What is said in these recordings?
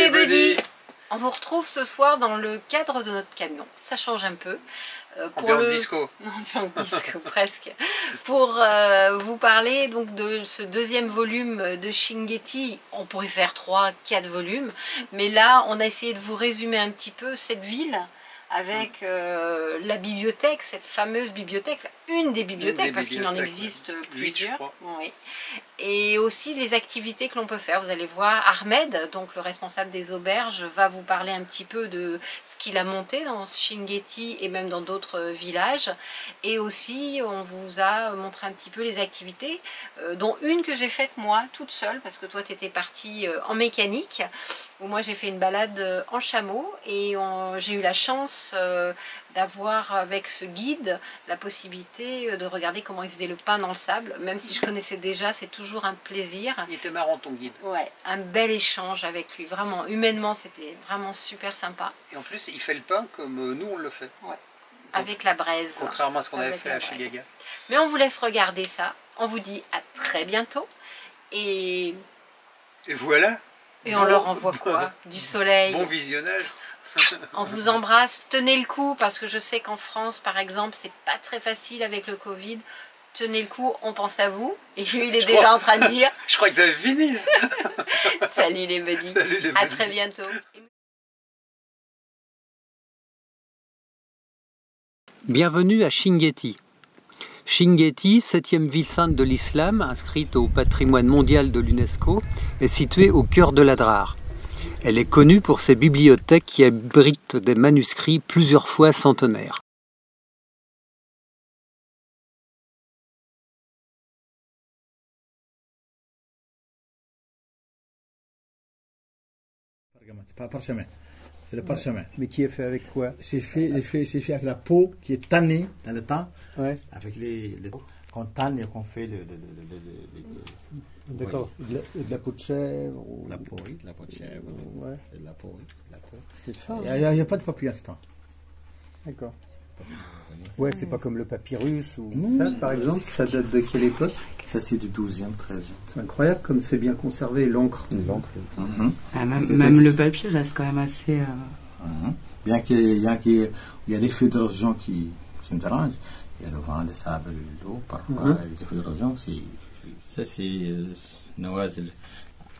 les buddies. On vous retrouve ce soir dans le cadre de notre camion. Ça change un peu. Ambiance disco. Ambiance disco, presque. Pour vous parler donc de ce deuxième volume de Chinguetti. On pourrait faire 3-4 volumes. Mais là, on a essayé de vous résumer un petit peu cette ville avec la bibliothèque, cette fameuse bibliothèque, une des bibliothèques, parce qu'il en existe plusieurs. Oui. Et aussi les activités que l'on peut faire. Vous allez voir, Ahmed, donc le responsable des auberges, va vous parler un petit peu de ce qu'il a monté dans Chinguetti et même dans d'autres villages. Et aussi, on vous a montré un petit peu les activités, dont une que j'ai faite moi, toute seule, parce que toi, tu étais partie en mécanique, où moi, j'ai fait une balade en chameau, et j'ai eu la chance d'avoir avec ce guide la possibilité de regarder comment il faisait le pain dans le sable. Même si je connaissais déjà, c'est toujours un plaisir. Il était marrant ton guide. Ouais, un bel échange avec lui. Vraiment, humainement, c'était vraiment super sympa. Et en plus, il fait le pain comme nous on le fait. Ouais. Avec la braise. Contrairement à ce qu'on avait fait à Chigaga. Mais on vous laisse regarder ça. On vous dit à très bientôt. Et voilà. Et on leur envoie quoi? Du soleil. Bon visionnage. On vous embrasse, tenez le coup, parce que je sais qu'en France, par exemple, c'est pas très facile avec le Covid. Tenez le coup, on pense à vous. Et lui, il est déjà en train de dire... Je crois que vous avez fini. Salut les buddies. À très bientôt. Bienvenue à Chinguetti. Chinguetti, 7e ville sainte de l'islam, inscrite au patrimoine mondial de l'UNESCO, est située au cœur de l'Adrar. Elle est connue pour ses bibliothèques qui abritent des manuscrits plusieurs fois centenaires. C'est pas parchemin, c'est le parchemin. Mais qui est fait avec quoi? C'est fait avec la peau qui est tannée dans le temps, ouais. Avec les qu'on tanne et qu'on fait D'accord, oui. de la peau de chèvre ou... La peau, oui, de la peau de chèvre. Ouais. De la peau, oui, de la peau. C'est fin. Il n'y a pas de papier à ce temps. D'accord. Ouais, c'est pas comme le papyrus ou ça, par exemple, ça date de quelle époque? Ça, c'est du 12e, 13e. C'est incroyable comme c'est bien conservé, l'encre. Même le papier reste quand même assez... Bien qu'il y a des feux d'érosion qui me dérangent. Il y a le vent, le sable, l'eau, parfois, les feux d'érosion, ça c'est nawazil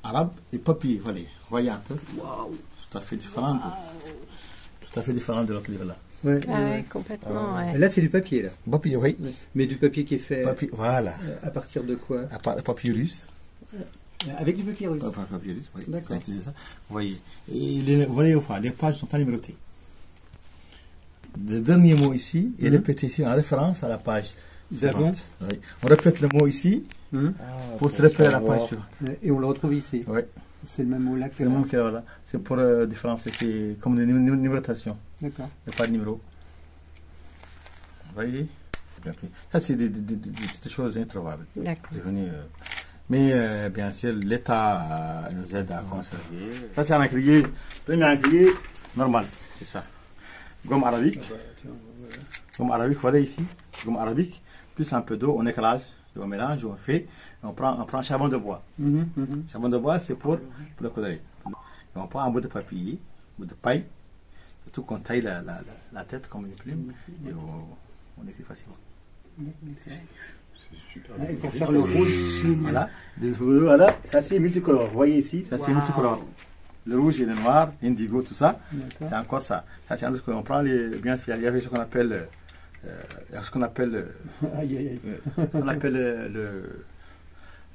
arabe et papier, voilà. Voyez un peu. Waouh. Tout à fait différent. Tout à fait différent de l'autre livre là. Ouais, ouais, complètement. Ouais. Là, c'est du papier, là. Papier, oui. Mais du papier qui est fait. Papier, voilà. À partir de quoi? Papyrus. Avec du papyrus. Papyrus, oui. D'accord. Vous voyez. Et vous voyez, les pages ne sont pas numérotées. Le dernier mot ici est répété ici en référence à la page d'avant. Oui. On répète le mot ici pour se repérer à la page suivante. Et on le retrouve ici. Oui. C'est le même mot là. C'est le même mot là. C'est pour différencier, comme une numérotation. D'accord. Il n'y a pas de numéro. Vous voyez? Ça, c'est des choses introuvables. D'accord. Mais bien sûr, l'État nous aide à conserver. Ça, c'est un encrier. Premier encrier normal, c'est ça. Gomme arabique. Gomme arabique, voilà ici. Gomme arabique, plus un peu d'eau, on écrase, on mélange, on fait. On prend charbon de bois. Charbon de bois, c'est pour le coudrer. Et on prend un bout de papier, un bout de paille, surtout qu'on taille la tête comme une plume, et on écrit facilement. C'est super. Et pour faire le rouge, voilà, ça c'est multicolore. Vous voyez ici, ça c'est multicolore. Le rouge et le noir, indigo, tout ça, c'est encore ça. Ça c'est un truc qu'on prend, bien sûr, il y avait ce qu'on appelle,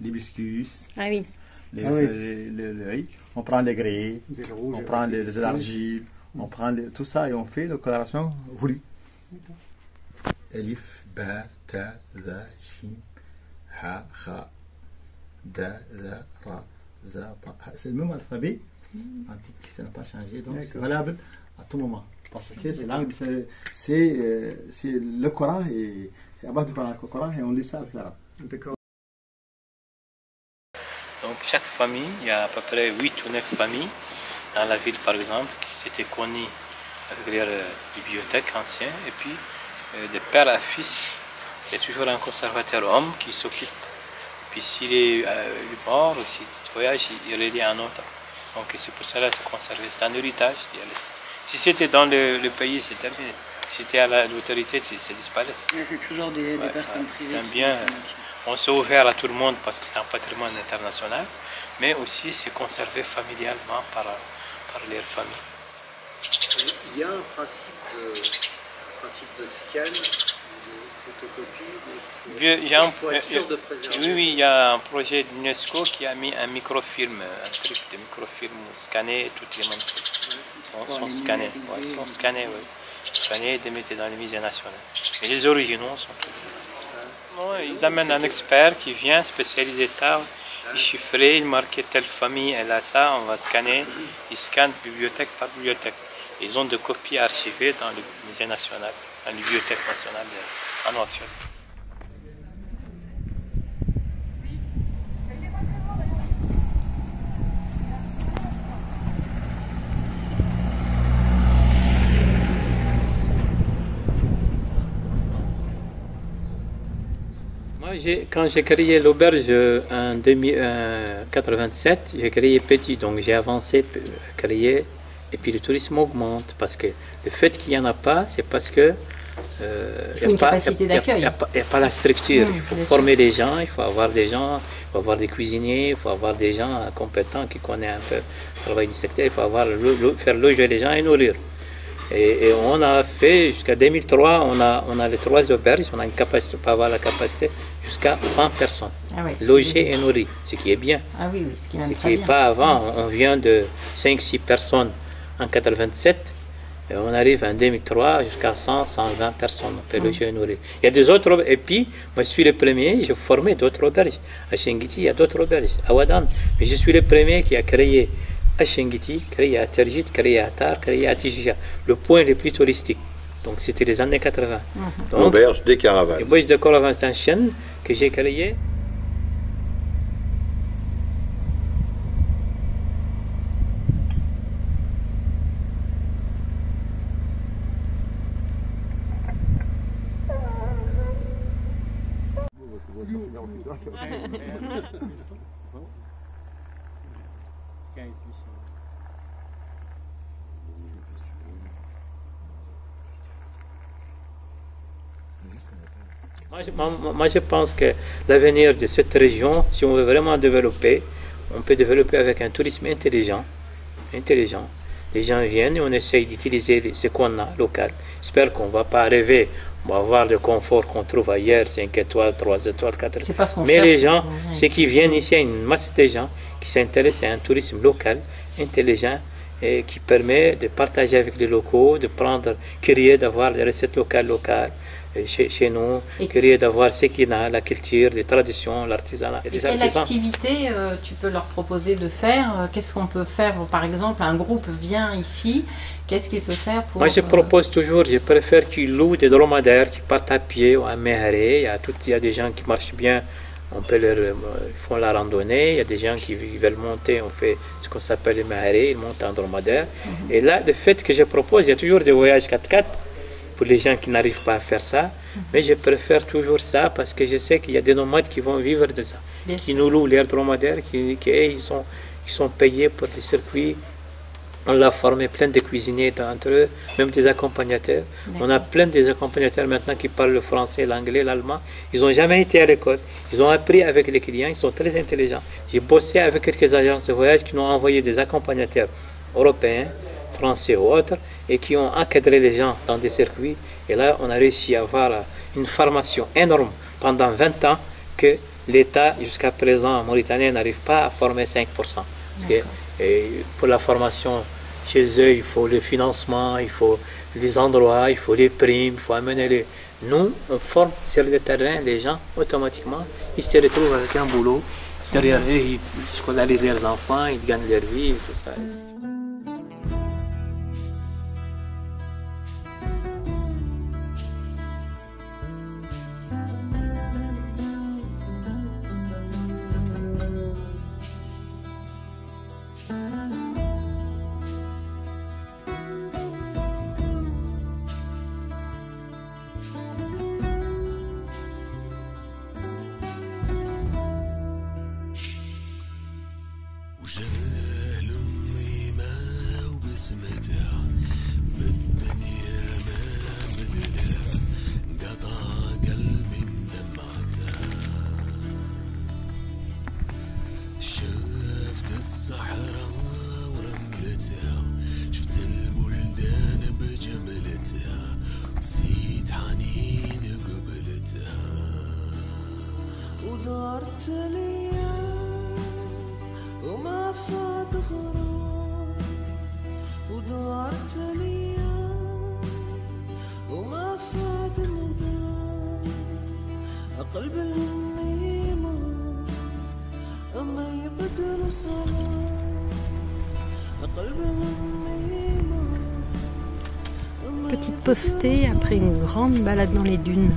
l'hibiscus. Ah oui. On prend les grès, on prend les argiles, on prend tout ça et on fait la coloration voulue. Elif, ba, ta, za, shim, ha, kha, da, za, ra, za, ta. C'est le même alphabet antique, ça n'a pas changé, donc c'est valable à tout moment. Parce que c'est le Coran, et c'est à base du Coran et on lit ça avec l'arabe. D'accord. Donc chaque famille, il y a à peu près 8 ou 9 familles dans la ville par exemple, qui s'étaient connues avec leur bibliothèque ancienne, et puis de père à fils, il y a toujours un conservateur homme qui s'occupe. Puis s'il est mort ou s'il voyage, il relie un autre Donc c'est pour cela que c'est conservé. C'est un héritage. Si c'était dans le pays, c'est terminé. Si c'était à l'autorité, c'est disparaît. C'est toujours des personnes privées. C'est un bien. On s'est ouvert à tout le monde parce que c'est un patrimoine international, mais aussi c'est conservé familialement par les familles. Il y a un principe de scan, de photocopie, pour être sûr de préserver. Oui, il y a un projet de l'UNESCO qui a mis un microfilm, un truc de microfilm scanné, toutes les manuscrits sont scannés. Ouais, sont scannés, oui. Scannés et démettés dans les musées nationaux. Mais les originaux sont tous. Ouais, ils amènent un expert qui vient spécialiser ça, il chiffrait, il marquait telle famille, elle a ça, on va scanner, ils scannent bibliothèque par bibliothèque. Ils ont des copies archivées dans le musée national, dans la bibliothèque nationale en Nouakchott. Quand j'ai créé l'auberge en 1987, j'ai créé petit, donc j'ai avancé, créé, et puis le tourisme augmente, parce que le fait qu'il n'y en a pas, c'est parce que il faut une capacité d'accueil. Il n'y a pas la structure, il faut former les gens, il faut avoir des gens, il faut avoir des cuisiniers, il faut avoir des gens compétents qui connaissent un peu le travail du secteur, il faut faire loger les gens et nourrir. Et on a fait jusqu'à 2003, on a les 3 auberges, on a une capacité, on peut avoir la capacité jusqu'à 100 personnes, logées et nourries, ce qui est bien. Ah oui, ce qui est même Ce très qui bien. n'est pas avant, on vient de 5-6 personnes en 87, et on arrive en 2003 jusqu'à 100-120 personnes, on peut loger et nourrir. Il y a des autres, et puis moi je suis le premier, j'ai formé d'autres auberges. À Chinguetti, il y a d'autres auberges, à Ouadane, mais je suis le premier qui a créé à Chinguetti, créé à Tergit, créé à Tar, créé à Tijia, le point le plus touristique. Donc c'était les années 80. L'auberge des caravanes. L'auberge des caravanes, c'est une chaîne que j'ai créée. Moi, je pense que l'avenir de cette région, si on veut vraiment développer, on peut développer avec un tourisme intelligent. Les gens viennent et on essaye d'utiliser ce qu'on a local. J'espère qu'on ne va pas rêver, on va avoir le confort qu'on trouve ailleurs, 5 étoiles, 3 étoiles, 4 étoiles. Pas ce qu'on Mais cherche. les gens, ceux qui viennent ici, il y a une masse de gens qui s'intéressent à un tourisme local, intelligent, et qui permet de partager avec les locaux, de prendre, créer, d'avoir des recettes locales chez nous, créer, d'avoir ce qu'il y a, la culture, les traditions, l'artisanat. Et quelle activité tu peux leur proposer de faire? Qu'est-ce qu'on peut faire? Par exemple, un groupe vient ici, qu'est-ce qu'il peut faire pour... Moi, je propose toujours, je préfère qu'ils louent des dromadaires, qui partent à pied ou à méharé. Il y a des gens qui marchent bien, ils font la randonnée. Il y a des gens qui veulent monter, on fait ce qu'on s'appelle le méharé, ils montent en dromadaire. Et là, le fait que je propose, il y a toujours des voyages 4x4 pour les gens qui n'arrivent pas à faire ça. Mais je préfère toujours ça parce que je sais qu'il y a des nomades qui vont vivre de ça. Qui nous louent les dromadaires, ils sont payés pour les circuits. On l'a formé plein de cuisiniers d'entre eux, même des accompagnateurs. On a plein des accompagnateurs maintenant qui parlent le français, l'anglais, l'allemand. Ils n'ont jamais été à l'école. Ils ont appris avec les clients, ils sont très intelligents. J'ai bossé avec quelques agences de voyage qui nous ont envoyé des accompagnateurs européens, français ou autres, et qui ont encadré les gens dans des circuits. Et là, on a réussi à avoir une formation énorme pendant 20 ans que l'État, jusqu'à présent, mauritanien, n'arrive pas à former 5%. Et pour la formation chez eux, il faut le financement, il faut les endroits, il faut les primes, il faut amener les... Nous, on forme sur le terrain les gens automatiquement. Ils se retrouvent avec un boulot. Derrière eux, ils scolarisent leurs enfants, ils gagnent leur vie et tout ça. وجال Petite postée après une grande balade dans les dunes.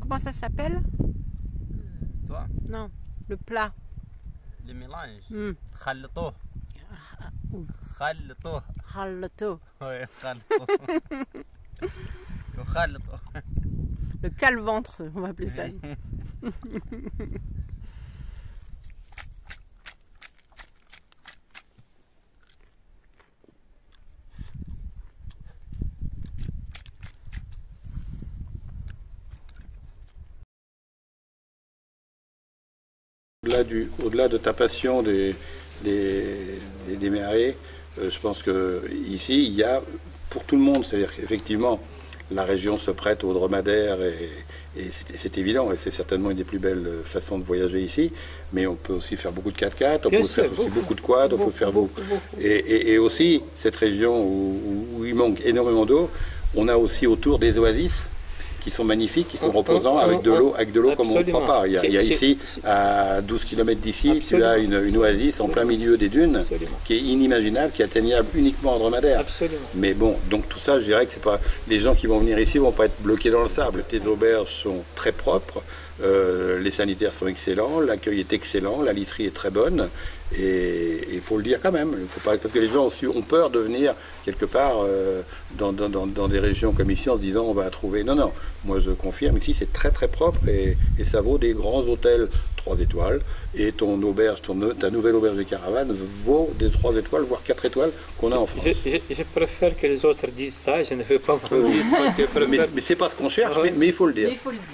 Comment ça s'appelle? Toi? Non, le plat. Le mélange. Khalto. Khalto. Khalto. Ouais, khalto. Le khalto. Le cale-ventre, on va appeler ça. Au-delà de ta passion des mériers, je pense qu'ici, il y a pour tout le monde, c'est-à-dire qu'effectivement, la région se prête aux dromadaires et c'est évident, et c'est certainement une des plus belles façons de voyager ici, mais on peut aussi faire beaucoup de 4x4, on peut faire aussi beaucoup de quad, on peut faire beaucoup. Et aussi, cette région où il manque énormément d'eau, on a aussi autour des oasis, qui sont magnifiques, qui sont reposants, avec de l'eau comme on ne croit pas. Il y a ici, à 12 km d'ici, tu as une oasis en plein milieu des dunes, qui est inimaginable, qui est atteignable uniquement en dromadaire. Mais bon, donc tout ça, je dirais que c'est pas les gens qui vont venir ici vont pas être bloqués dans le sable. Tes auberges sont très propres, les sanitaires sont excellents, l'accueil est excellent, la literie est très bonne. Et il faut le dire quand même, faut pas, parce que les gens ont peur de venir quelque part dans des régions comme ici en se disant on va trouver. Non, non, moi je confirme, ici c'est très très propre et ça vaut des grands hôtels 3 étoiles. Et ton auberge, ta nouvelle auberge de caravane vaut des 3 étoiles, voire 4 étoiles qu'on a en France. Je préfère que les autres disent ça, je ne veux pas me dire ce que je préfère. Mais c'est pas ce qu'on cherche, mais il faut le dire. Mais il faut le dire.